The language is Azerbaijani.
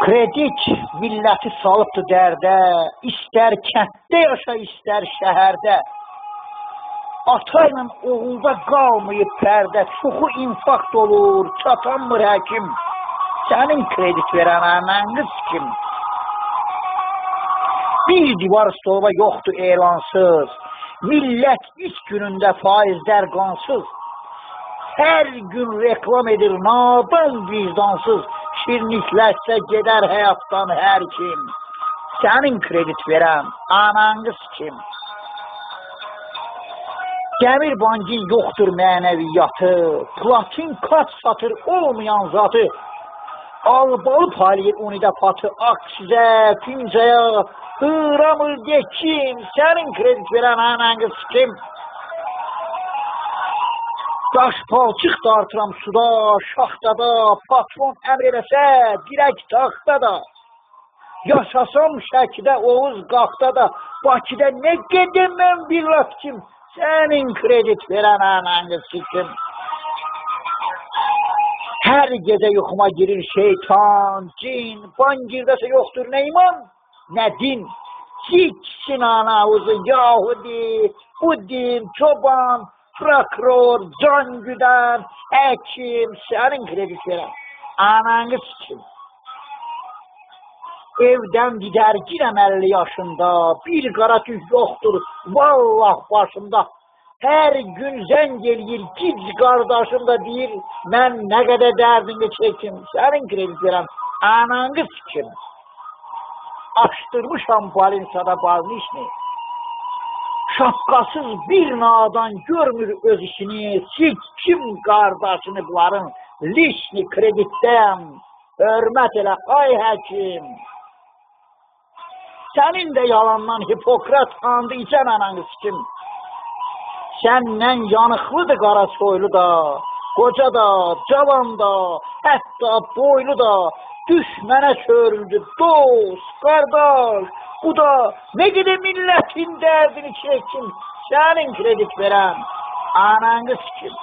Kredit milləti salıbdı dərdə, istər kənddə yaşa, istər şəhərdə. Atayla oğulda qalmayıb pərdə, çoxu infakt olur, çatanmır həkim. Sənin kredit verən əmən qız kim? Bir divar stolba yoxdur elansız, millət iş günündə faizlər qansız. Hər gün reklam edir nadan vicdansız, şirinlikləşsə gedər həyatdan hər kim. Sənin kredit verən anan qız kim? Dəmir bankın yoxdur mənəviyyatı, platin kat satır olmayan zatı. Albalı paylayır unidə patı, aksizə, fincaya, hıramır de kim? Sənin kredit verən anan qız kim? Daş palçıq dartıram suda, şaxtada, patron əmr eləsə, dirək taxtada. Yaşasam Şəkidə, Oğuz Qafda da, Bakıda nə gedəm mən bir laf kim? Sənin kredit verən anan qız kim? Hər gecə yuxuma girir şeytan, cin, bangirdəsə yoxdur nə iman, nə din. Siksin anavuzun Yahudi, Budin, çoban, prokuror, can güdən, həkim, sənin kredit verən anan qız kim? Evdən didərgirəm 50 yaşında, bir qara tüz yoxdur, vallah başımda. Hər gün zəng eləyir, gic qardaşım da deyir, mən nə qədər dərdini çəkim, sənin kredit verən anan qız kim? Açdırmışam Balinsada balnişni, şapkasız bir nadan görmür öz işini, kim qardaşını bunların lişni kreditdən, hörmət elə ay həkim. Sənin də yalandan Hipokrat andı içən anan qız kim? Səndən yanıqlıdır qara soylu da, qoca da, cavan da, hətta boylu da, düşmənə çörüldü, dost, qardaş, bu da nə qədər millətin dərdini çəksin, sənin kredit verən anan qız kim?